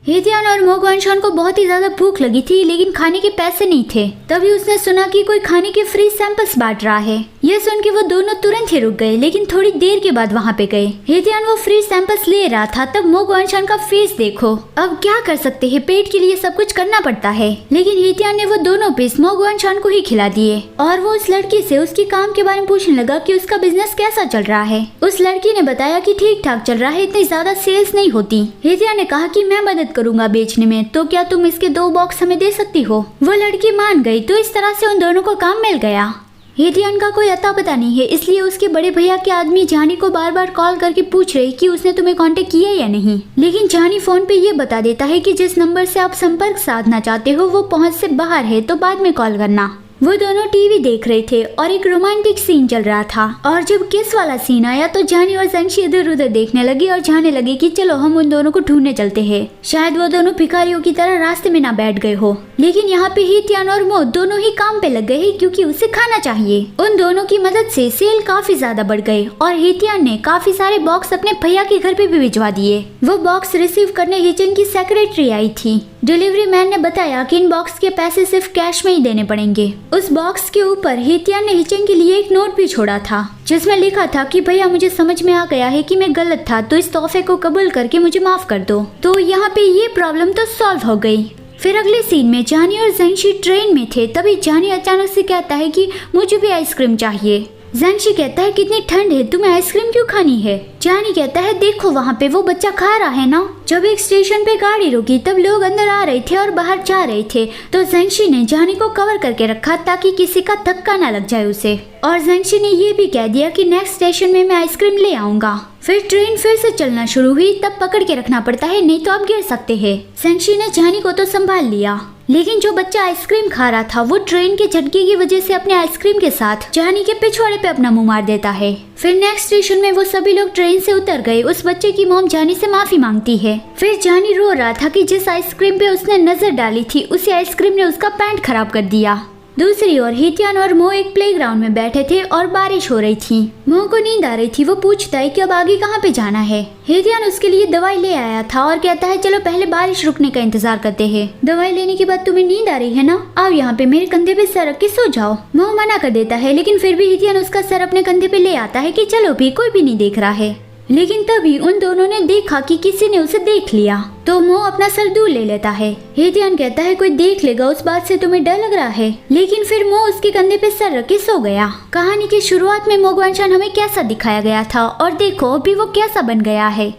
हेतियान और मो गुआनशान को बहुत ही ज्यादा भूख लगी थी, लेकिन खाने के पैसे नहीं थे। तभी उसने सुना कि कोई खाने के फ्री सैंपल्स बांट रहा है। यह सुन के वो दोनों तुरंत ही रुक गए, लेकिन थोड़ी देर के बाद वहाँ पे गए। हेतियान वो फ्री सैंपल्स ले रहा था, तब मो गुआनशान का फेस देखो। अब क्या कर सकते हैं, पेट के लिए सब कुछ करना पड़ता है। लेकिन हेतियान ने वो दोनों पीस मो गुआनशान को ही खिला दिए और वो उस लड़की से उसके काम के बारे में पूछने लगा कि उसका बिजनेस कैसा चल रहा है। उस लड़की ने बताया कि ठीक ठाक चल रहा है, इतनी ज्यादा सेल्स नहीं होती। हेतियान ने कहा कि मैं मदद करूंगा बेचने में, तो क्या तुम इसके 2 बॉक्स हमें दे सकती हो। वो लड़की मान गई, तो इस तरह से उन दोनों को काम मिल गया। हेतियान का कोई अता पता नहीं है, इसलिए उसके बड़े भैया के आदमी जानी को बार बार कॉल करके पूछ रहे कि उसने तुम्हें कांटेक्ट किया या नहीं। लेकिन जानी फोन पे ये बता देता है कि जिस नंबर से आप संपर्क साधना चाहते हो वो पहुंच से बाहर है, तो बाद में कॉल करना। वो दोनों टीवी देख रहे थे और एक रोमांटिक सीन चल रहा था, और जब किस वाला सीन आया तो जानी और ज़ेंगशी इधर उधर देखने लगी और जाने लगे कि चलो हम उन दोनों को ढूंढने चलते हैं। शायद वो दोनों भिखारियों की तरह रास्ते में ना बैठ गए हो। लेकिन यहाँ पे हेतियान और मो दोनों ही काम पे लग गए हैं, क्योंकि उसे खाना चाहिए। उन दोनों की मदद से सेल काफी ज्यादा बढ़ गए और हेतियान ने काफी सारे बॉक्स अपने भैया के घर पे भी भिजवा दिए। वो बॉक्स रिसीव करने हिचन की सेक्रेटरी आई थी। डिलीवरी मैन ने बताया कि इन बॉक्स के पैसे सिर्फ कैश में ही देने पड़ेंगे। उस बॉक्स के ऊपर हेतियान ने हिचन के लिए एक नोट भी छोड़ा था, जिसमें लिखा था कि भैया मुझे समझ में आ गया है कि मैं गलत था, तो इस तोहफे को कबूल करके मुझे माफ कर दो। तो यहाँ पे ये प्रॉब्लम तो सॉल्व हो गई। फिर अगले सीन में जानी और ज़ेंगशी ट्रेन में थे। तभी जानी अचानक से कहता है कि मुझे भी आइसक्रीम चाहिए। ज़ेंगशी कहता है कितनी ठंड है, तुम्हें आइसक्रीम क्यों खानी है। जानी कहता है देखो वहाँ पे वो बच्चा खा रहा है ना। जब एक स्टेशन पे गाड़ी रुकी तब लोग अंदर आ रहे थे और बाहर जा रहे थे, तो ज़ेंगशी ने जानी को कवर करके रखा ताकि किसी का धक्का ना लग जाए उसे। और ज़ेंगशी ने ये भी कह दिया कि नेक्स्ट स्टेशन में मैं आइसक्रीम ले आऊंगा। फिर ट्रेन फिर से चलना शुरू हुई, तब पकड़ के रखना पड़ता है, नहीं तो आप गिर सकते हैं। ज़ेंगशी ने जानी को तो संभाल लिया, लेकिन जो बच्चा आइसक्रीम खा रहा था वो ट्रेन के झटके की वजह से अपने आइसक्रीम के साथ जानी के पिछवाड़े पे अपना मुंह मार देता है। फिर नेक्स्ट स्टेशन में वो सभी लोग ट्रेन से उतर गए। उस बच्चे की मॉम जानी से माफी मांगती है। फिर जानी रो रहा था कि जिस आइसक्रीम पे उसने नजर डाली थी उसी आइसक्रीम ने उसका पैंट खराब कर दिया। दूसरी ओर हेतियान और मो एक प्लेग्राउंड में बैठे थे और बारिश हो रही थी। मो को नींद आ रही थी। वो पूछता है कि अब आगे कहाँ पे जाना है। हेतियान उसके लिए दवाई ले आया था और कहता है चलो पहले बारिश रुकने का इंतजार करते हैं। दवाई लेने के बाद तुम्हें नींद आ रही है ना, आओ यहाँ पे मेरे कंधे पे सर रख के सो जाओ। मो मना कर देता है, लेकिन फिर भी हेतियान उसका सर अपने कंधे पे ले आता है कि चलो भी, कोई भी नहीं देख रहा है। लेकिन तभी उन दोनों ने देखा कि किसी ने उसे देख लिया, तो मो अपना सर दूर ले लेता है। हेतियान कहता है कोई देख लेगा, उस बात से तुम्हें डर लग रहा है। लेकिन फिर मो उसके कंधे पे सर रख के सो गया। कहानी की शुरुआत में मो गुआनशान हमें कैसा दिखाया गया था और देखो अभी वो कैसा बन गया है।